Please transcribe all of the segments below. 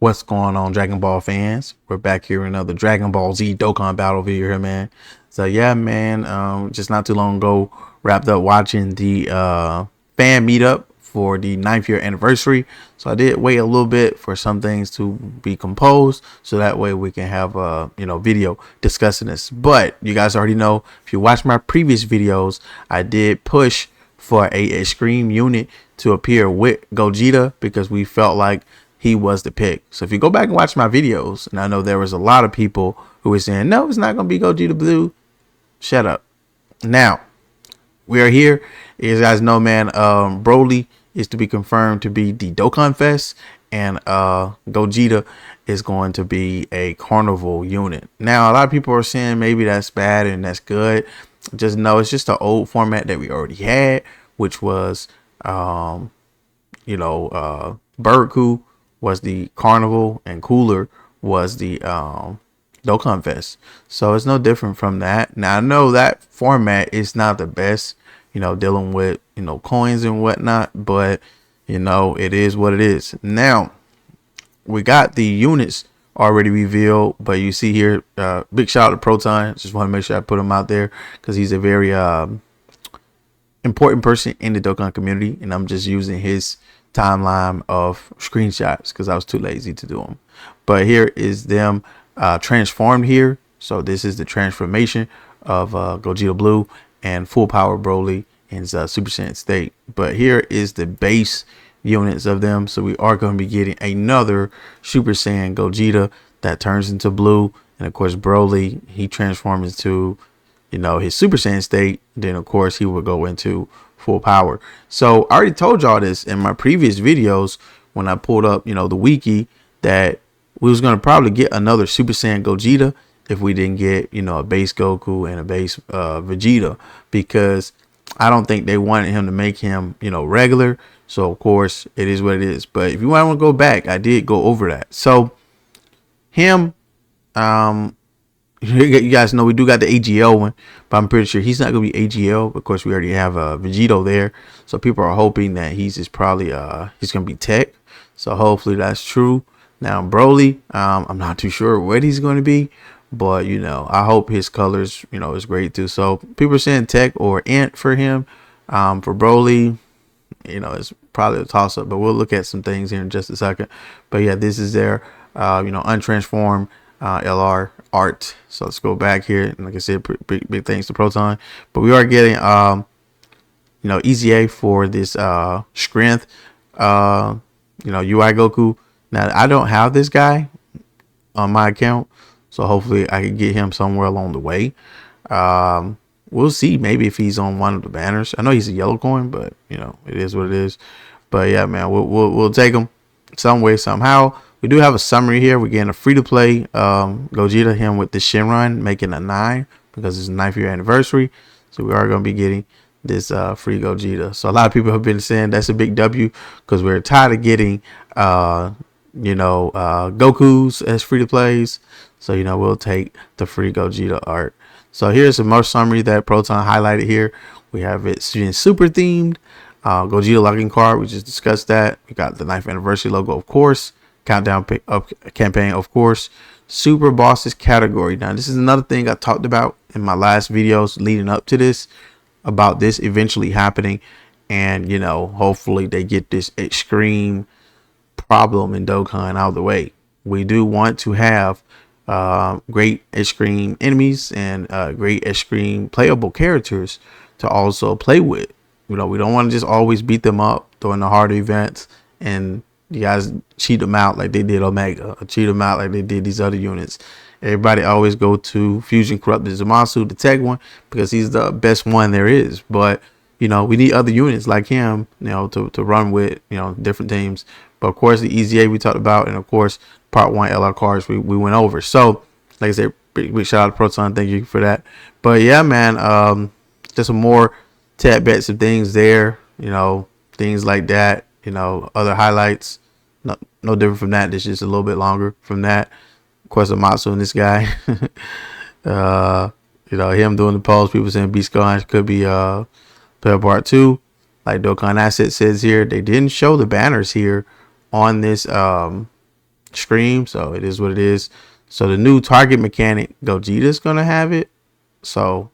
What's going on, Dragon Ball fans? We're back here in another Dragon Ball Z Dokkan battle video here, man. So yeah, man, just not too long ago, wrapped up watching the fan meetup for the 9th year anniversary. So I did wait a little bit for some things to be composed, so that way we can have a video discussing this. But you guys already know, if you watch my previous videos, I did push for a Scream unit to appear with Gogeta because we felt like he was the pick. So if you go back and watch my videos, and I know there was a lot of people who were saying, no, it's not going to be Gogeta Blue. Shut up. Now, we are here. As you guys know, man, BROLY is to be confirmed to be the Dokkan Fest, and Gogeta is going to be a Carnival unit. Now, a lot of people are saying maybe that's bad and that's good. Just know it's just the old format that we already had, which was, Birdku was the Carnival and Cooler was the Dokkan Fest. So it's no different from that. Now I know that format is not the best, dealing with, coins and whatnot, but it is what it is. Now we got the units already revealed, but you see here, big shout out to Proton. Just want to make sure I put him out there because he's a very important person in the Dokkan community, and I'm just using his timeline of screenshots because I was too lazy to do them. But here is them transformed here. So this is the transformation of Gogeta Blue and full power Broly in Super Saiyan state. But here is the base units of them. So we are going to be getting another Super Saiyan Gogeta that turns into blue, and of course Broly, he transforms into his Super Saiyan state. Then of course he will go into full power. So I already told y'all this in my previous videos when I pulled up the wiki, that we was going to probably get another Super Saiyan Gogeta if we didn't get a base Goku and a base Vegeta, because I don't think they wanted him to make him regular. So of course it is what it is. But if you want to go back, I did go over that. So him, you guys know we do got the AGL one, but I'm pretty sure he's not gonna be AGL. Of course, we already have Vegito there, so people are hoping that he's just probably he's gonna be Tech. So hopefully that's true. Now Broly, I'm not too sure what he's going to be, but I hope his colors is great too. So people are saying Tech or Ant for him. For Broly, it's probably a toss up, but we'll look at some things here in just a second. But yeah, this is their untransformed LR art. So let's go back here, and like I said, big thanks to Proton. But we are getting EZA for this strength UI Goku. Now I don't have this guy on my account, so hopefully I can get him somewhere along the way. We'll see, maybe if he's on one of the banners. I know he's a yellow coin, but it is what it is. But yeah, man, we'll take him some way, somehow. We do have a summary here. We're getting a free-to-play Gogeta, him with the Shinron, making a 9 because it's a 9th year anniversary. So we are going to be getting this free Gogeta. So a lot of people have been saying that's a big W because we're tired of getting, Gokus as free-to-plays. So, we'll take the free Gogeta art. So here's some more summary that Proton highlighted here. We have it student super themed. Gogeta login card. We just discussed that. We got the 9th anniversary logo, of course. Countdown campaign, of course. Super bosses category. Now this is another thing I talked about in my last videos leading up to this, about this eventually happening, and hopefully they get this extreme problem in Dokkan out of the way. We do want to have great extreme enemies and great extreme playable characters to also play with. We don't want to just always beat them up during the harder events and you guys cheat them out like they did Omega, or cheat them out like they did these other units. Everybody always go to Fusion Corrupted Zamasu, the tech one, because he's the best one there is. But we need other units like him, to run with, different teams. But of course the EZA we talked about, and of course part 1 LR cards we went over. So like I said, big shout out to Proton, thank you for that. But yeah, man, just some more tad bits of things there, things like that. Other highlights, no different from that. It's just a little bit longer from that. Of course, Amatsu and this guy, him doing the pose. People saying Beast Guns could be player part 2. Like Dokkan Asset says here, they didn't show the banners here on this Scream, so it is what it is. So the new target mechanic, Gogeta's gonna have it. So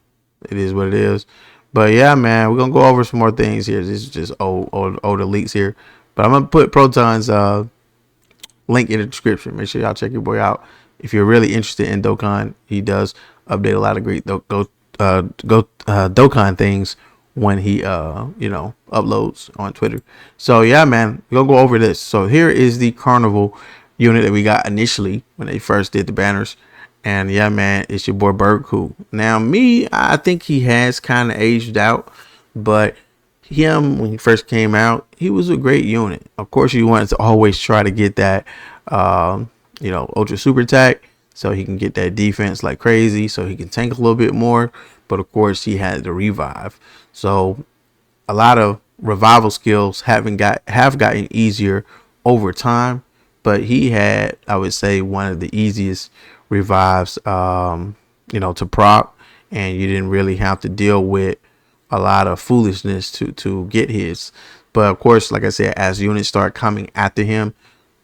it is what it is. But yeah, man, we're gonna go over some more things here. This is just older leaks here. But I'm gonna put Proton's link in the description. Make sure y'all check your boy out. If you're really interested in Dokkan, he does update a lot of great Dokkan things when he uploads on Twitter. So yeah, man, we're gonna go over this. So here is the Carnival unit that we got initially when they first did the banners. And yeah, man, it's your boy Berku. Now I think he has kind of aged out, but him when he first came out, he was a great unit. Of course, you want to always try to get that ultra super attack so he can get that defense like crazy, so he can tank a little bit more. But of course, he had the revive, so a lot of revival skills have gotten easier over time. But he had, I would say, one of the easiest revives to proc, and you didn't really have to deal with a lot of foolishness to get his. But of course, like I said, as units start coming after him,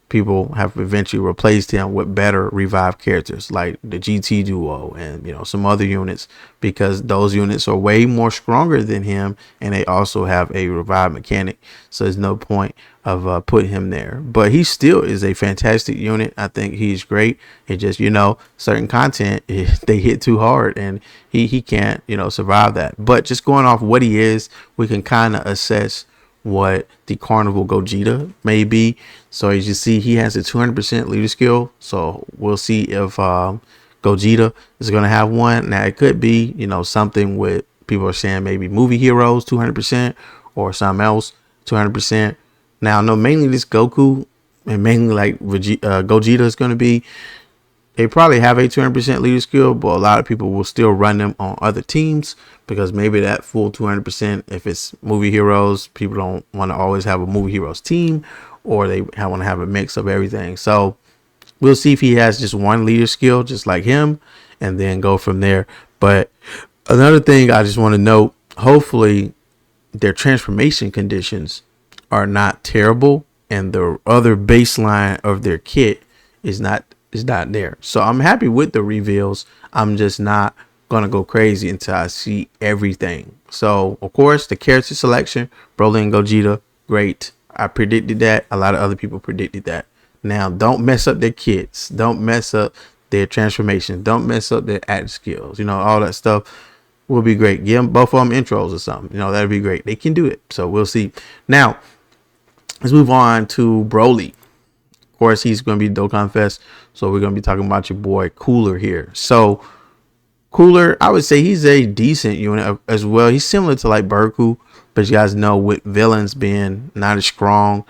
people have eventually replaced him with better revive characters like the GT duo and some other units, because those units are way more stronger than him, and they also have a revive mechanic. So there's no point of putting him there. But he still is a fantastic unit. I think he's great. It just certain content they hit too hard, and he can't survive that. But just going off what he is, we can kind of assess what the Carnival Gogeta may be. So as you see, he has a 200% leader skill. So we'll see if Gogeta is going to have one. Now it could be something with, people are saying maybe movie heroes 200% or something else 200%. Now no, mainly this Goku and mainly like Gogeta is going to be, they probably have a 200% leader skill, but a lot of people will still run them on other teams because maybe that full 200%, if it's movie heroes, people don't want to always have a movie heroes team, or they want to have a mix of everything. So we'll see if he has just one leader skill, just like him, and then go from there. But another thing I just want to note, hopefully their transformation conditions are not terrible, and the other baseline of their kit is not there. So I'm happy with the reveals. I'm just not gonna go crazy until I see everything. So of course the character selection, Broly and Gogeta, great. I predicted that. A lot of other people predicted that. Now don't mess up their kits. Don't mess up their transformation. Don't mess up their act skills. All that stuff will be great. Give them both of them intros or something. That'd be great. They can do it. So we'll see. Now let's move on to Broly. Of course, he's going to be Dokkan Fest, so we're going to be talking about your boy Cooler here. So Cooler, I would say he's a decent unit as well. He's similar to like Berku, but you guys know with villains being not as strong,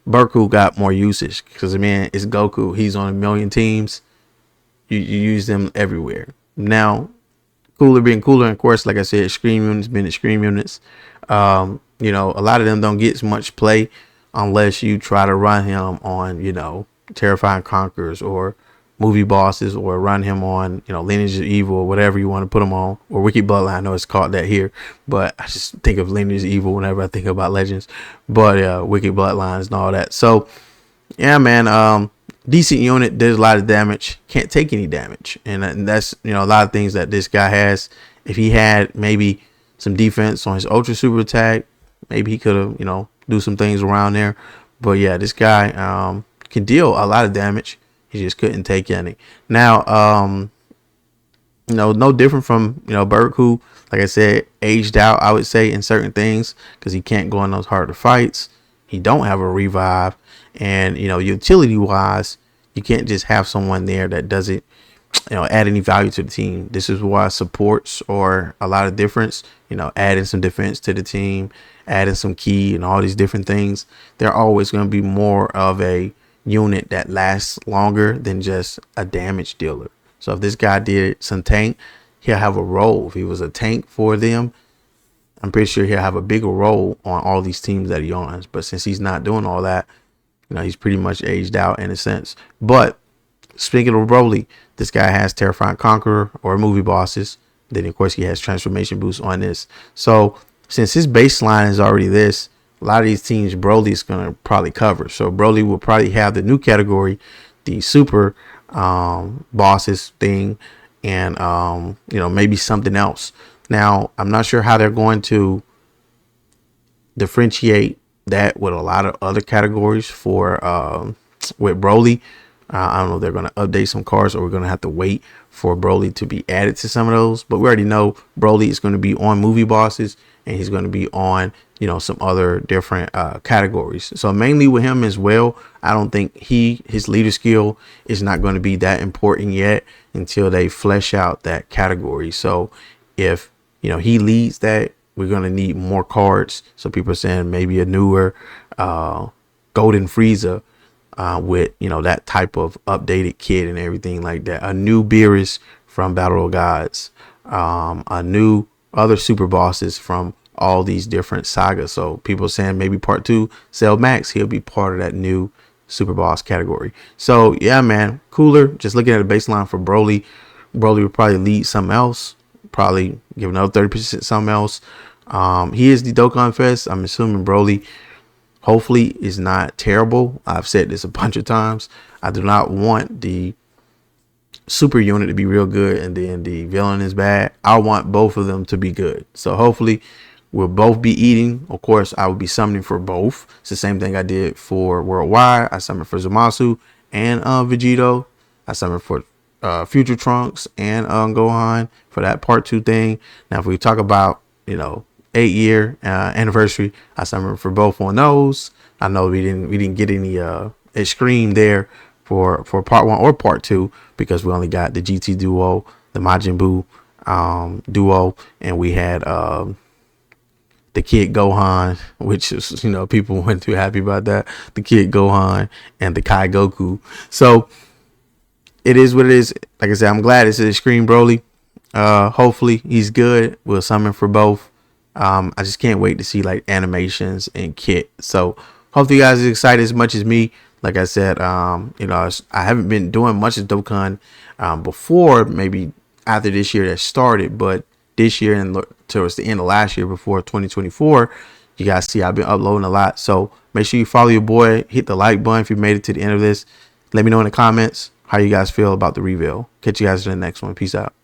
Berku got more usage because, man, it's Goku. He's on a million teams. You use them everywhere. Now, Cooler being Cooler, and of course, like I said, Scream units being Scream units. A lot of them don't get much play unless you try to run him on, Terrifying Conquerors or movie bosses, or run him on, Lineage of Evil, or whatever you want to put him on, or Wicked Bloodline. I know it's called that here, but I just think of Lineage of Evil whenever I think about Legends. But Wicked Bloodlines and all that. So yeah, man, decent unit, does a lot of damage, can't take any damage, and that's a lot of things that this guy has. If he had maybe some defense on his ultra super attack, maybe he could have do some things around there. But yeah, this guy can deal a lot of damage. He just couldn't take any. Now no different from Berku, like I said, aged out, I would say, in certain things, because he can't go in those harder fights. He don't have a revive, and utility wise, you can't just have someone there that doesn't add any value to the team. This is why supports are a lot of difference. Adding some defense to the team, adding some key, and all these different things. They're always going to be more of a unit that lasts longer than just a damage dealer. So if this guy did some tank, he'll have a role. If he was a tank for them, I'm pretty sure he'll have a bigger role on all these teams that he owns. But since he's not doing all that, he's pretty much aged out in a sense. But speaking of Broly, this guy has Terrifying Conqueror or movie bosses. Then of course he has transformation boost on this. So since his baseline is already this, a lot of these teams Broly is going to probably cover. So Broly will probably have the new category the super bosses thing, and you know, maybe something else. Now I'm not sure how they're going to differentiate that with a lot of other categories for with Broly. I don't know if they're going to update some cards, or we're going to have to wait for Broly to be added to some of those. But we already know Broly is going to be on movie bosses, and he's going to be on, you know, some other different categories. So mainly with him as well, I don't think his leader skill is not going to be that important yet until they flesh out that category. So if, you know, he leads that, we're going to need more cards. So people are saying maybe a newer Golden Frieza with, you know, that type of updated kit and everything like that. A new Beerus from Battle of Gods. A new other super bosses from all these different sagas. So people are saying maybe part 2, Cell Max, he'll be part of that new super boss category. So yeah, man, cooler. Just looking at the baseline for Broly. Broly would probably lead something else. Probably give another 30% something else. He is the Dokkan Fest. I'm assuming Broly hopefully is not terrible. I've said this a bunch of times. I do not want the super unit to be real good and then the villain is bad. I want both of them to be good. So hopefully we'll both be eating. Of course, I will be summoning for both. It's the same thing I did for Worldwide. I summoned for Zamasu and Vegito. I summoned for Future Trunks and Gohan for that part 2 thing. Now, if we talk about, you know, 8-year anniversary, I summoned for both on those. I know we didn't get any Extreme there for part 1 or part 2 because we only got the GT duo, the Majin Buu duo, and we had the Kid Gohan, which is, you know, people weren't too happy about that. The Kid Gohan and the Kai Goku. So it is what it is. Like I said, I'm glad it's a Screen Broly. Hopefully he's good. We'll summon for both. I just can't wait to see like animations and kit. So hopefully you guys are excited as much as me. Like I said, you know, I haven't been doing much of Dokkan before, maybe after this year that started, but this year and towards the end of last year before 2024, you guys see I've been uploading a lot. So make sure you follow your boy, hit the like button if you made it to the end of this. Let me know in the comments how you guys feel about the reveal. Catch you guys in the next one. Peace out.